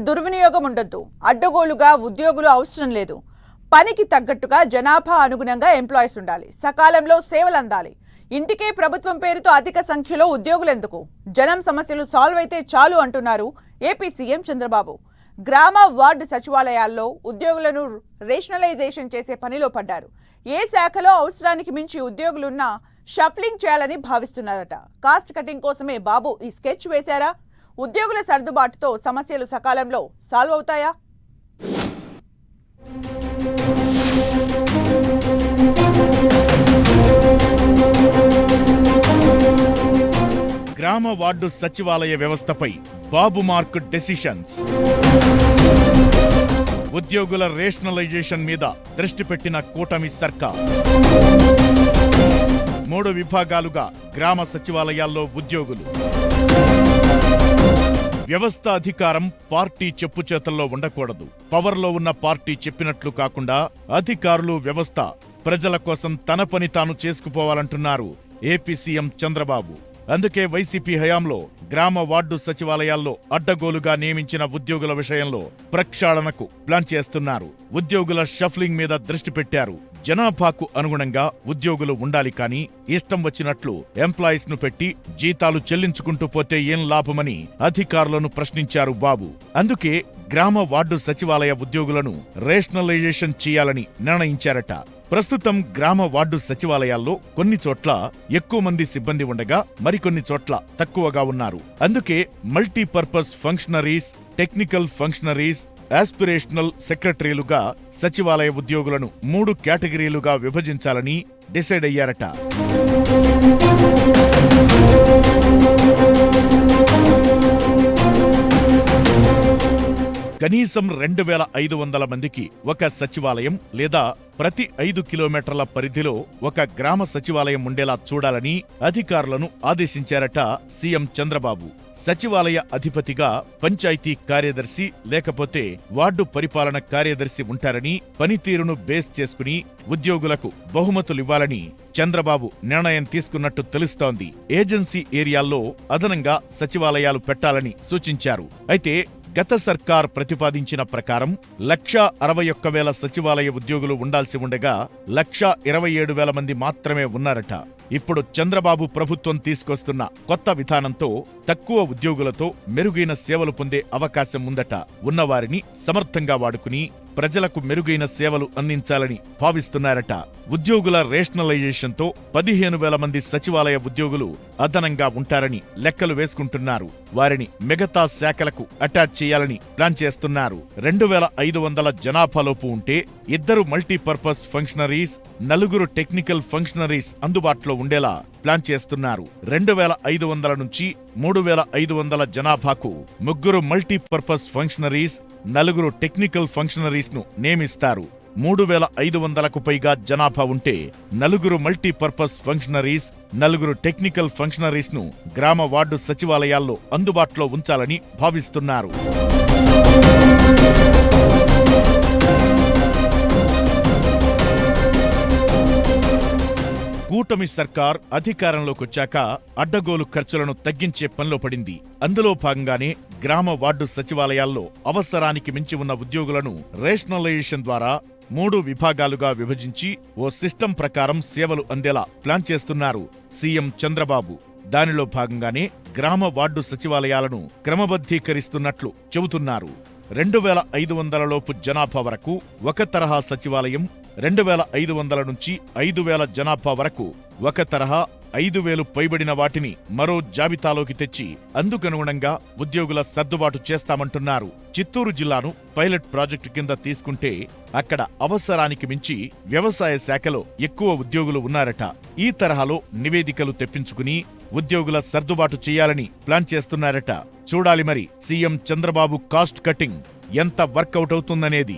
దుర్వినియోగం ఉండొద్దు. అడ్డగోలుగా ఉద్యోగులు అవసరం లేదు. పనికి తగ్గట్టుగా జనాభా అనుగుణంగా ఎంప్లాయీస్ ఉండాలి. సకాలంలో సేవలు అందాలి. ఇంటికే ప్రభుత్వం పేరుతో అధిక సంఖ్యలో ఉద్యోగులెందుకు? జనం సమస్యలు సాల్వ్ అయితే చాలు అంటున్నారు ఏపీ సీఎం చంద్రబాబు. గ్రామ వార్డు సచివాలయాల్లో ఉద్యోగులను రేషనలైజేషన్ చేసే పనిలో పడ్డారు. ఏ శాఖలో అవసరానికి మించి ఉద్యోగులున్నా షఫ్లింగ్ చేయాలని భావిస్తున్నారట. కాస్ట్ కటింగ్ కోసమే బాబు ఈ స్కెచ్ వేశారా? ఉద్యోగుల సర్దుబాటుతో సమస్యలు సకాలంలో సాల్వ్ అవుతాయా? గ్రామ వార్డు సచివాలయ వ్యవస్థపై బాబు మార్క్ డెసిషన్స్. ఉద్యోగుల రేషనలైజేషన్ మీద దృష్టి పెట్టిన కూటమి సర్కార్. 3 విభాగాలుగా గ్రామ సచివాలయాల్లో ఉద్యోగులు. వ్యవస్థ అధికారం పార్టీ చెప్పుచేతల్లో ఉండకూడదు. పవర్లో ఉన్న పార్టీ చెప్పినట్లు కాకుండా అధికారులు వ్యవస్థ ప్రజల కోసం తన పని తాను చేసుకుపోవాలంటున్నారు ఏపీ సీఎం చంద్రబాబు. అందుకే వైసీపీ హయాంలో గ్రామ వార్డు సచివాలయాల్లో అడ్డగోలుగా నియమించిన ఉద్యోగుల విషయంలో ప్రక్షాళనకు ప్లాన్ చేస్తున్నారు. ఉద్యోగుల షఫ్లింగ్ మీద దృష్టి పెట్టారు. జనాభాకు అనుగుణంగా ఉద్యోగులు ఉండాలి కానీ ఇష్టం వచ్చినట్లు ఎంప్లాయీస్ ను పెట్టి జీతాలు చెల్లించుకుంటూ పోతే ఏం లాభమని అధికారులను ప్రశ్నించారు బాబు. అందుకే గ్రామ వార్డు సచివాలయ ఉద్యోగులను రేషనలైజేషన్ చేయాలని నిర్ణయించారట. ప్రస్తుతం గ్రామ వార్డు సచివాలయాల్లో కొన్ని చోట్ల ఎక్కువ మంది సిబ్బంది ఉండగా మరికొన్ని చోట్ల తక్కువగా ఉన్నారు. అందుకే multipurpose functionaries, technical functionaries, aspirational సెక్రటరీలుగా సచివాలయ ఉద్యోగులను 3 కేటగిరీలుగా విభజించాలని డిసైడ్ అయ్యారట. కనీసం 2500 మందికి ఒక సచివాలయం లేదా ప్రతి 5 కిలోమీటర్ల పరిధిలో ఒక గ్రామ సచివాలయం ఉండేలా చూడాలని అధికారులను ఆదేశించారట సీఎం చంద్రబాబు. సచివాలయ అధిపతిగా పంచాయతీ కార్యదర్శి లేకపోతే వార్డు పరిపాలన కార్యదర్శి ఉంటారని, పనితీరును బేస్ చేసుకుని ఉద్యోగులకు బహుమతులివ్వాలని చంద్రబాబు నిర్ణయం తీసుకున్నట్టు తెలుస్తోంది. ఏజెన్సీ ఏరియాల్లో అదనంగా సచివాలయాలు పెట్టాలని సూచించారు. అయితే గత సర్కార్ ప్రతిపాదించిన ప్రకారం 1,61,000 సచివాలయ ఉద్యోగులు ఉండాల్సి ఉండగా 1,27,000 మంది మాత్రమే ఉన్నారట. ఇప్పుడు చంద్రబాబు ప్రభుత్వం తీసుకొస్తున్న కొత్త విధానంతో తక్కువ ఉద్యోగులతో మెరుగైన సేవలు పొందే అవకాశం ఉందట. ఉన్నవారిని సమర్థంగా వాడుకుని ప్రజలకు మెరుగైన సేవలు అందించాలని భావిస్తున్నారట. ఉద్యోగుల రేషనలైజేషన్తో 15,000 మంది సచివాలయ ఉద్యోగులు అదనంగా ఉంటారని లెక్కలు వేసుకుంటున్నారు. వారిని మిగతా శాఖలకు అటాచ్ చేయాలని ప్లాన్ చేస్తున్నారు. 2,500 జనాభాలోపు ఉంటే 2 మల్టీపర్పస్ ఫంక్షనరీస్, 4 టెక్నికల్ ఫంక్షనరీస్ అందుబాటులో ఉండేలా ప్లాన్ చేస్తున్నారు. 2,500 నుంచి 3,500 జనాభాకు 3 మల్టీపర్పస్ ఫంక్షనరీస్, 4 టెక్నికల్ ఫంక్షనరీస్ ను నియమిస్తారు. 3,500కు పైగా జనాభా ఉంటే 4 మల్టీపర్పస్ ఫంక్షనరీస్, 4 టెక్నికల్ ఫంక్షనరీస్ ను గ్రామ వార్డు సచివాలయాల్లో అందుబాటులో ఉంచాలని భావిస్తున్నారు. కూటమి సర్కార్ అధికారంలోకొచ్చాక అడ్డగోలు ఖర్చులను తగ్గించే పనిలో పడింది. అందులో భాగంగానే గ్రామ వార్డు సచివాలయాల్లో అవసరానికి మించి ఉన్న ఉద్యోగులను రేషనలైజేషన్ ద్వారా 3 విభాగాలుగా విభజించి ఓ సిస్టం ప్రకారం సేవలు అందేలా ప్లాన్ చేస్తున్నారు సీఎం చంద్రబాబు. దానిలో భాగంగానే గ్రామ వార్డు సచివాలయాలను క్రమబద్ధీకరిస్తున్నట్లు చెబుతున్నారు. 2,500 లోపు జనాభా వరకు ఒక తరహా సచివాలయం, 2,500 నుంచి 5,000 జనాభా వరకు ఒక తరహా, 5,000 పైబడిన వాటిని మరో జాబితాలోకి తెచ్చి అందుకనుగుణంగా ఉద్యోగుల సర్దుబాటు చేస్తామంటున్నారు. చిత్తూరు జిల్లాను పైలట్ ప్రాజెక్టు కింద తీసుకుంటే అక్కడ అవసరానికి మించి వ్యవసాయ శాఖలో ఎక్కువ ఉద్యోగులు ఉన్నారట. ఈ తరహాలో నివేదికలు తెప్పించుకుని ఉద్యోగుల సర్దుబాటు చేయాలని ప్లాన్ చేస్తున్నారట. చూడాలి మరి సీఎం చంద్రబాబు కాస్ట్ కటింగ్ ఎంత వర్కౌట్ అవుతుందనేది.